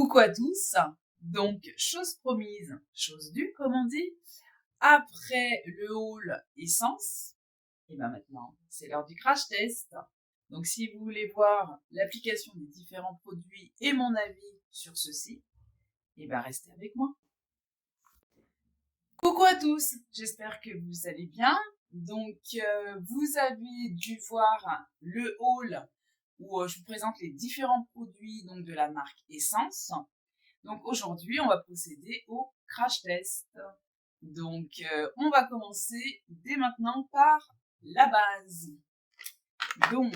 Coucou à tous. Donc, chose promise, chose due, comme on dit. Après le haul essence, et ben maintenant, c'est l'heure du crash test. Donc, si vous voulez voir l'application des différents produits et mon avis sur ceux-ci, et ben restez avec moi. Coucou à tous, j'espère que vous allez bien. Donc, vous avez dû voir le haul où je vous présente les différents produits donc de la marque Essence. Donc aujourd'hui, on va procéder au crash test. Donc on va commencer dès maintenant par la base. Donc,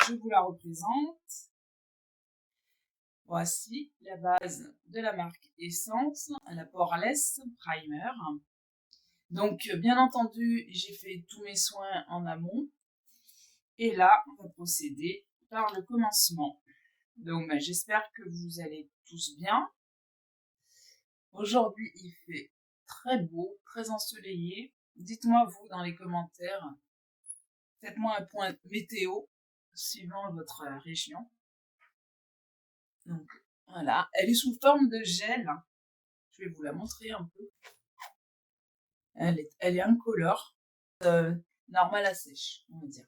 je vous la représente. Voici la base de la marque Essence, la Poreless Primer. Donc bien entendu, j'ai fait tous mes soins en amont. Et là, on va procéder par le commencement. Donc j'espère que vous allez tous bien. Aujourd'hui, il fait très beau, très ensoleillé. Dites-moi vous dans les commentaires, faites-moi un point météo suivant votre région. Donc voilà, elle est sous forme de gel. Je vais vous la montrer un peu. Elle est incolore, normale à sèche, on va dire.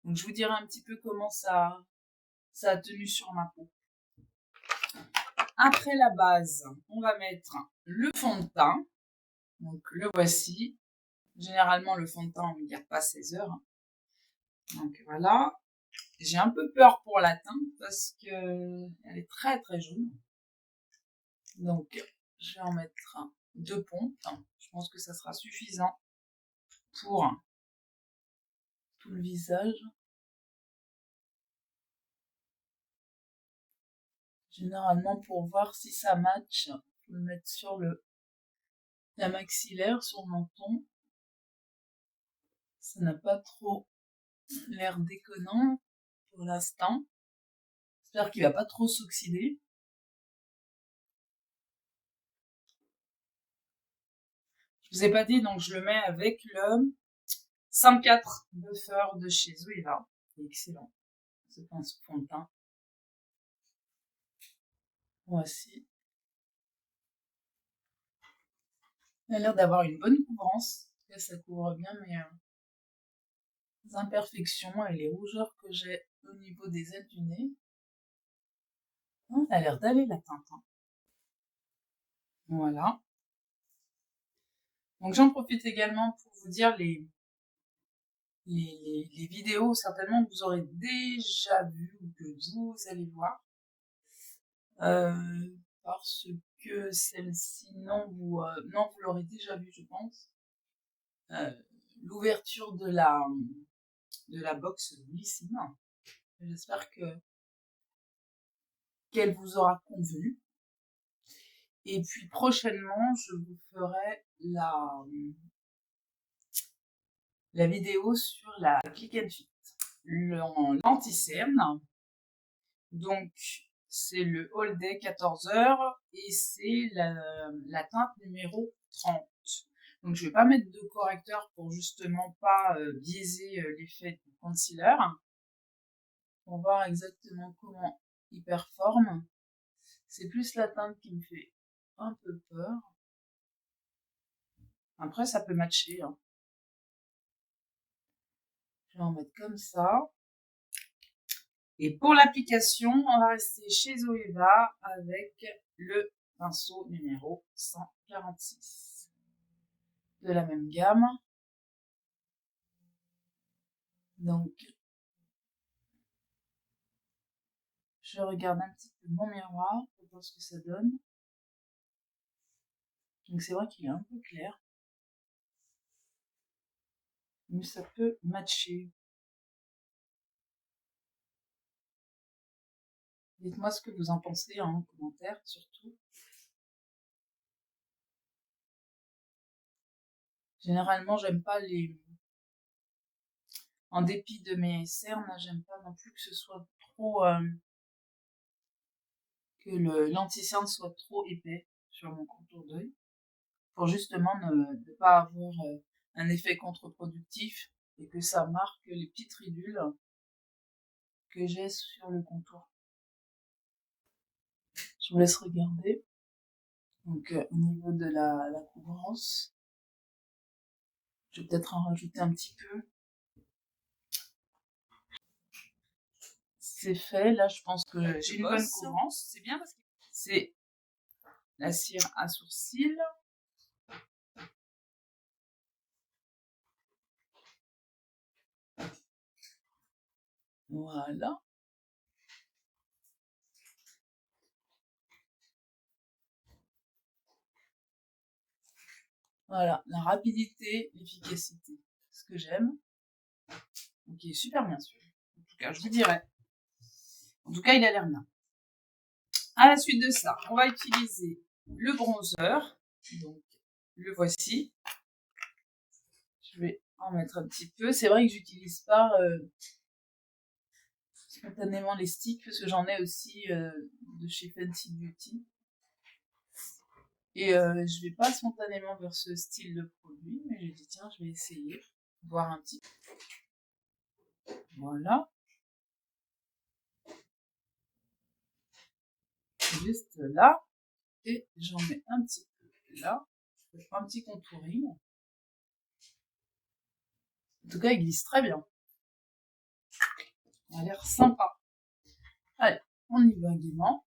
Donc je vous dirai un petit peu comment ça a tenu sur ma peau. Après la base, on va mettre le fond de teint. Donc le voici. Généralement, le fond de teint, on ne garde pas 16 heures. Donc voilà. J'ai un peu peur pour la teinte parce que elle est très très jaune. Donc je vais en mettre 2 pompes. Je pense que ça sera suffisant pour tout le visage. Généralement, pour voir si ça match, je vais le mettre sur la maxillaire, sur le menton. Ça n'a pas trop l'air déconnant pour l'instant. J'espère qu'il va pas trop s'oxyder. Je vous ai pas dit, donc je le mets avec le 104 Buffer de chez Zoeva. C'est excellent. C'est un fond de teint. Voici. Il a l'air d'avoir une bonne couvrance. Là, ça couvre bien mes imperfections et les rougeurs que j'ai au niveau des ailes du nez. Ça a l'air d'aller la teinte. Voilà. Donc j'en profite également pour vous dire les vidéos certainement que vous aurez déjà vues ou que vous allez voir. Parce que celle-ci, non, vous l'aurez déjà vue, je pense. L'ouverture de la box Lissime. J'espère qu'elle vous aura convenu. Et puis prochainement, je vous ferai la vidéo sur la Click and Fit, l'anti-cerne. Donc, c'est le All Day 14 heures et c'est la teinte numéro 30. Donc, je vais pas mettre de correcteur pour justement pas biaiser l'effet du concealer. Pour voir exactement comment il performe. C'est plus la teinte qui me fait un peu peur. Après, ça peut matcher. Hein. Je vais en mettre comme ça. Et pour l'application, on va rester chez Zoeva avec le pinceau numéro 146 de la même gamme. Donc, je regarde un petit peu mon miroir pour voir ce que ça donne. Donc, c'est vrai qu'il est un peu clair. Mais ça peut matcher. Dites-moi ce que vous en pensez en commentaire, surtout. Généralement, j'aime pas en dépit de mes cernes, j'aime pas non plus que ce soit trop... que l'anti-cerne soit trop épais sur mon contour d'œil. Pour justement ne pas avoir un effet contre-productif et que ça marque les petites ridules que j'ai sur le contour. Je vous laisse regarder. Donc, au niveau de la couvrance, je vais peut-être en rajouter un petit peu. C'est fait. Là, je pense que j'ai une bonne couvrance. C'est bien parce que c'est la cire à sourcils. Voilà. Voilà, la rapidité, l'efficacité, ce que j'aime. Donc il est super bien sûr. En tout cas, je vous dirais. En tout cas, il a l'air bien. À la suite de ça, on va utiliser le bronzer. Donc, le voici. Je vais en mettre un petit peu. C'est vrai que j'utilise pas spontanément les sticks parce que j'en ai aussi de chez Fenty Beauty. Et je vais pas spontanément vers ce style de produit, mais j'ai dit tiens, je vais essayer, voir un petit peu. Voilà. Juste là. Et j'en mets un petit peu là. Je fais un petit contouring. En tout cas, il glisse très bien. Il a l'air sympa. Allez, on y va gaiement.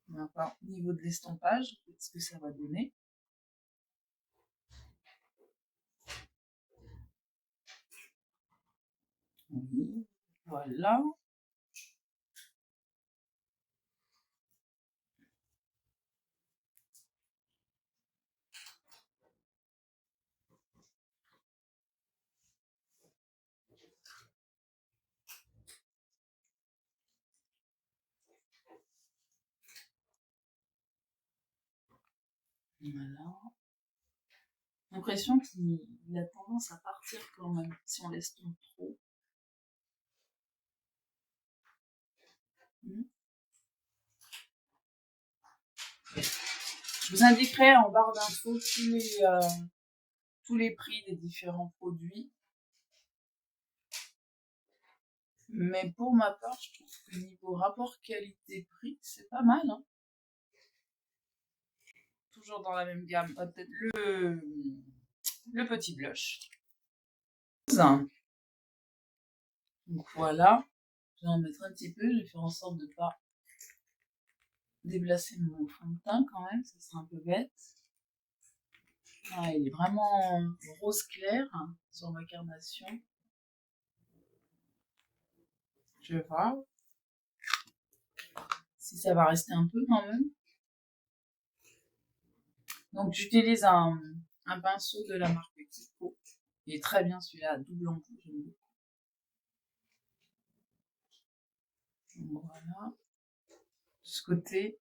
On va voir au niveau de l'estampage, ce que ça va donner. Oui, voilà. Voilà. L'impression qu'il a tendance à partir quand même, si on laisse tomber trop. Je vous indiquerai en barre d'infos tous les prix des différents produits. Mais pour ma part, je trouve que niveau rapport qualité-prix, c'est pas mal. Hein. Toujours dans la même gamme. Peut-être le petit blush. Donc voilà. Je vais en mettre un petit peu. Je vais faire en sorte de ne pas déplacer mon fond de teint quand même. Ça serait un peu bête. Ah, il est vraiment rose clair hein, sur ma carnation. Je vais voir si ça va rester un peu quand même. Donc j'utilise un pinceau de la marque Kiko. Il est très bien celui-là, double embout, j'aime beaucoup. Voilà. De ce côté,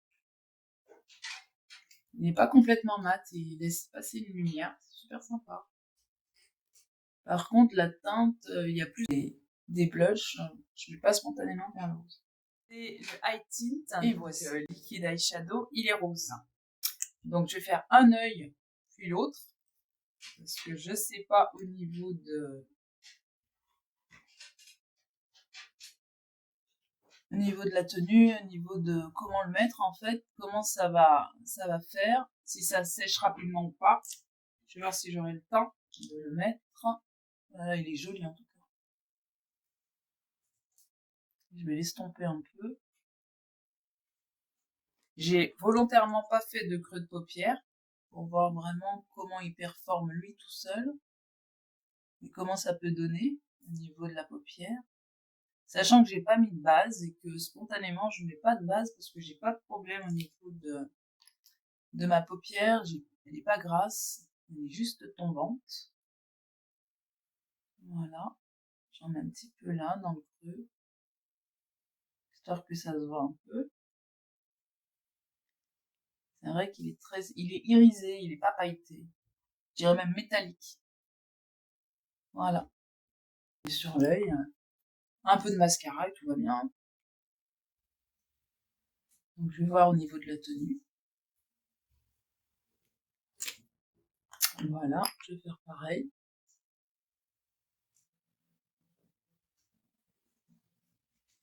il n'est pas complètement mat, il laisse passer une lumière, c'est super sympa. Par contre, la teinte, il y a plus des blushs, je ne vais pas spontanément vers le rose. C'est le High Tint, et voici le liquide eyeshadow, il est rose. Donc je vais faire un œil, puis l'autre, parce que je sais pas au niveau de la tenue, au niveau de comment le mettre en fait, comment ça va faire, si ça sèche rapidement ou pas. Je vais voir si j'aurai le temps de le mettre. Voilà, il est joli en tout cas. Je vais l'estomper un peu. J'ai volontairement pas fait de creux de paupière pour voir vraiment comment il performe lui tout seul et comment ça peut donner au niveau de la paupière. Sachant que j'ai pas mis de base et que spontanément je mets pas de base parce que j'ai pas de problème au niveau de ma paupière. Elle est pas grasse, elle est juste tombante. Voilà. J'en mets un petit peu là dans le creux, histoire que ça se voit un peu. C'est vrai qu'il est il est irisé, il est pas pailleté. Je dirais même métallique. Voilà. Et sur l'œil, un peu de mascara et tout va bien. Donc je vais voir au niveau de la tenue. Voilà, je vais faire pareil.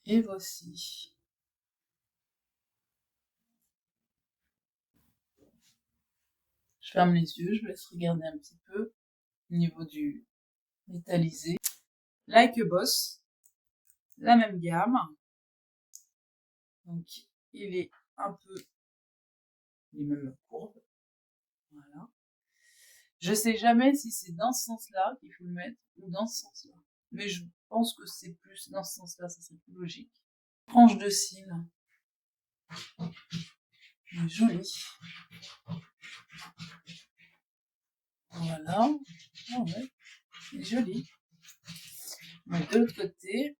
Et voici. Je ferme les yeux, je vous laisse regarder un petit peu au niveau du métallisé. Like a Boss, la même gamme. Donc, il est un peu les mêmes courbes. Voilà. Je sais jamais si c'est dans ce sens-là qu'il faut le mettre ou dans ce sens-là. Mais je pense que c'est plus dans ce sens-là, ça serait plus logique. Tranche de cils. Jolie. Voilà. Ah ouais, c'est joli. Donc, de l'autre côté.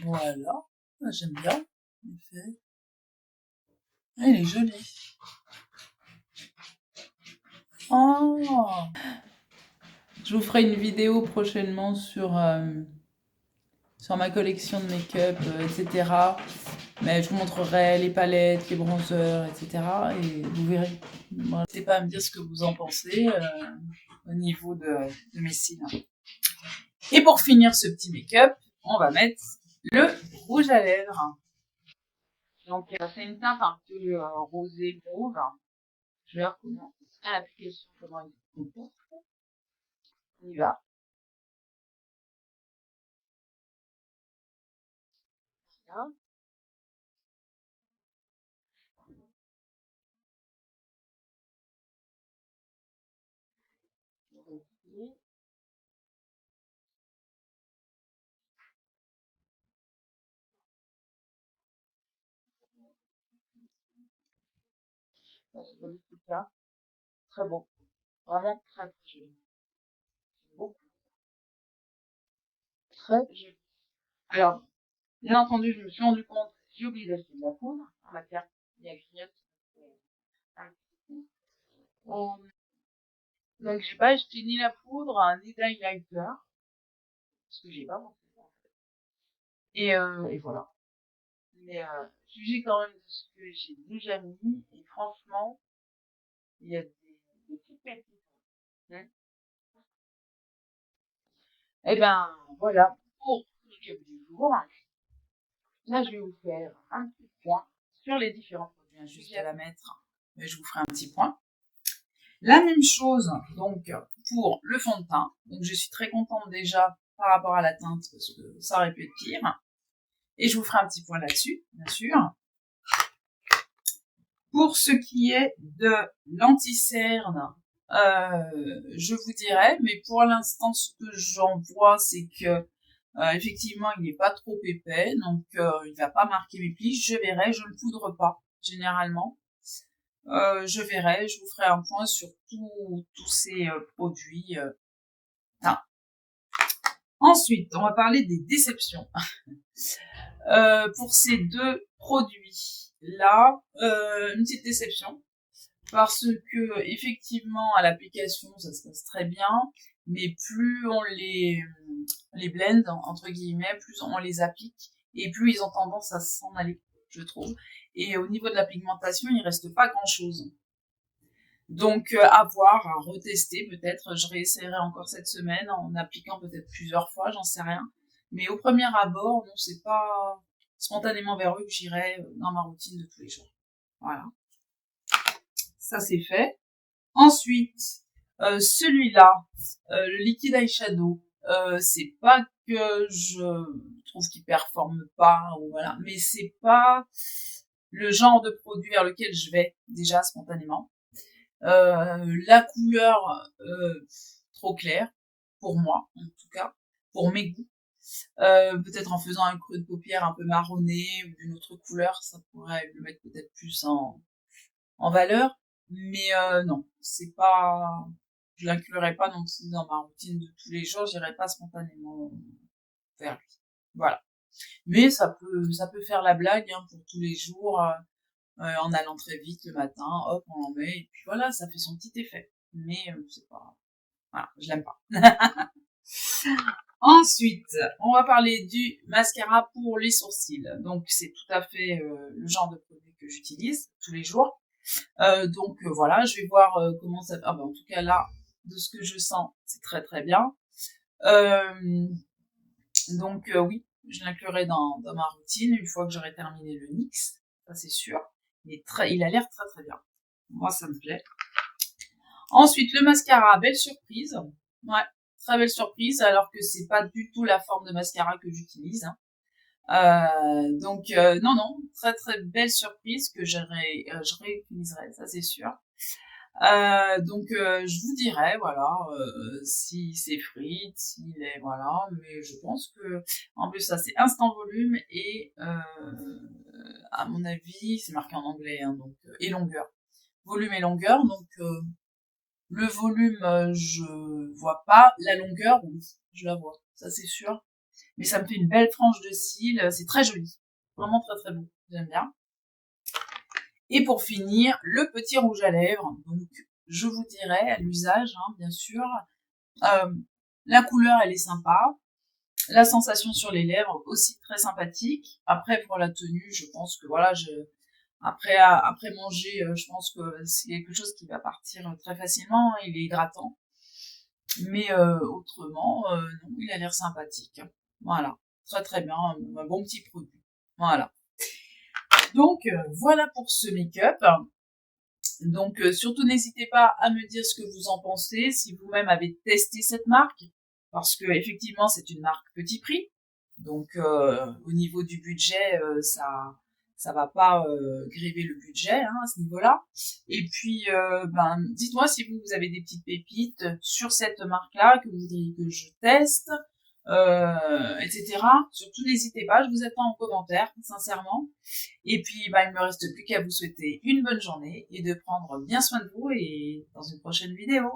Voilà. J'aime bien. En effet. Elle est jolie. Oh! Je vous ferai une vidéo prochainement sur ma collection de make-up, etc. Mais je vous montrerai les palettes, les bronzers, etc. Et vous verrez. Bon, n'hésitez pas à me dire ce que vous en pensez au niveau de mes cils. Et pour finir ce petit make-up, on va mettre le rouge à lèvres. Donc c'est une teinte un peu rosé mauve. Je vais voir comment à l'application comment il se comporte. On y va. Là. Okay. C'est joli tout ça. Très beau. Vraiment très très joli. Beaucoup. Très joli. Alors, bien entendu, je me suis rendu compte, j'ai oublié d'acheter de la poudre. En matière, il y a grignote. Donc, j'ai pas acheté ni la poudre, ni d'highlighter. Parce que j'ai pas pensé. Et voilà. Mais jugez quand même de ce que j'ai déjà mis. Et franchement, il y a des petites pépites. Hein. Et ben, voilà. Pour le job du jour. Là, je vais vous faire un petit point sur les différents produits. Je viens juste de la mettre, mais je vous ferai un petit point. La même chose, donc, pour le fond de teint. Donc, je suis très contente déjà par rapport à la teinte, parce que ça aurait pu être pire. Et je vous ferai un petit point là-dessus, bien sûr. Pour ce qui est de l'anti-cerne, je vous dirais, mais pour l'instant, ce que j'en vois, c'est que effectivement, il n'est pas trop épais, donc il va pas marquer mes plis. Je verrai, je ne poudre pas généralement. Je verrai, je vous ferai un point sur tous ces produits. Ensuite, on va parler des déceptions. Pour ces deux produits là, une petite déception parce que effectivement à l'application ça se passe très bien, mais plus on les blend entre guillemets, plus on les applique et plus ils ont tendance à s'en aller, je trouve. Et au niveau de la pigmentation, il reste pas grand chose. Donc à voir, à retester peut-être. Je réessayerai encore cette semaine en appliquant peut-être plusieurs fois, j'en sais rien. Mais au premier abord, non, c'est pas spontanément vers eux que j'irai dans ma routine de tous les jours. Voilà, ça c'est fait. Ensuite, celui-là, le liquide eyeshadow, c'est pas que je trouve qu'il performe pas, ou voilà, mais c'est pas le genre de produit vers lequel je vais déjà spontanément. La couleur trop claire pour moi, en tout cas, pour mes goûts. Peut-être en faisant un creux de paupière un peu marronné ou d'une autre couleur, ça pourrait le mettre peut-être plus en valeur. Mais non, c'est pas, je l'inclurai pas non plus dans ma routine de tous les jours. J'irai pas spontanément vers lui. Voilà. Mais ça peut faire la blague hein, pour tous les jours. En allant très vite le matin, hop, on en met, et puis voilà, ça fait son petit effet. Mais c'est pas... Voilà, je l'aime pas. Ensuite, on va parler du mascara pour les sourcils. Donc, c'est tout à fait le genre de produit que j'utilise tous les jours. Voilà, je vais voir comment ça... Ah ben, en tout cas, là, de ce que je sens, c'est très très bien. Oui, je l'inclurai dans ma routine une fois que j'aurai terminé le NYX, ça c'est sûr. Il a l'air très très bien. Moi, ça me plaît. Ensuite, le mascara, belle surprise. Ouais, très belle surprise, alors que c'est pas du tout la forme de mascara que j'utilise. Hein. Non, très très belle surprise que je réutiliserai, ça c'est sûr. Je vous dirai, voilà, si c'est frite, s'il est, voilà, mais je pense que, en plus, ça c'est instant volume et, à mon avis, c'est marqué en anglais, hein, et longueur. Volume et longueur, le volume, je vois pas, la longueur, oui, je la vois, ça c'est sûr. Mais ça me fait une belle frange de cils, c'est très joli. Vraiment très très beau, j'aime bien. Et pour finir, le petit rouge à lèvres. Donc, je vous dirai à l'usage, hein, bien sûr. La couleur, elle est sympa. La sensation sur les lèvres aussi très sympathique. Après, pour la tenue, je pense que voilà, après manger, je pense que c'est quelque chose qui va partir très facilement. Il est hydratant. Mais autrement, non, il a l'air sympathique. Voilà, très très bien, un bon petit produit. Voilà. Donc voilà pour ce make-up. Donc surtout n'hésitez pas à me dire ce que vous en pensez, si vous-même avez testé cette marque, parce que effectivement c'est une marque petit prix. Donc au niveau du budget, ça va pas gréver le budget hein, à ce niveau-là. Et puis dites-moi si vous avez des petites pépites sur cette marque-là que vous voudriez que je teste. Etc. Surtout n'hésitez pas, je vous attends en commentaire, sincèrement. Et puis, il me reste plus qu'à vous souhaiter une bonne journée et de prendre bien soin de vous et dans une prochaine vidéo.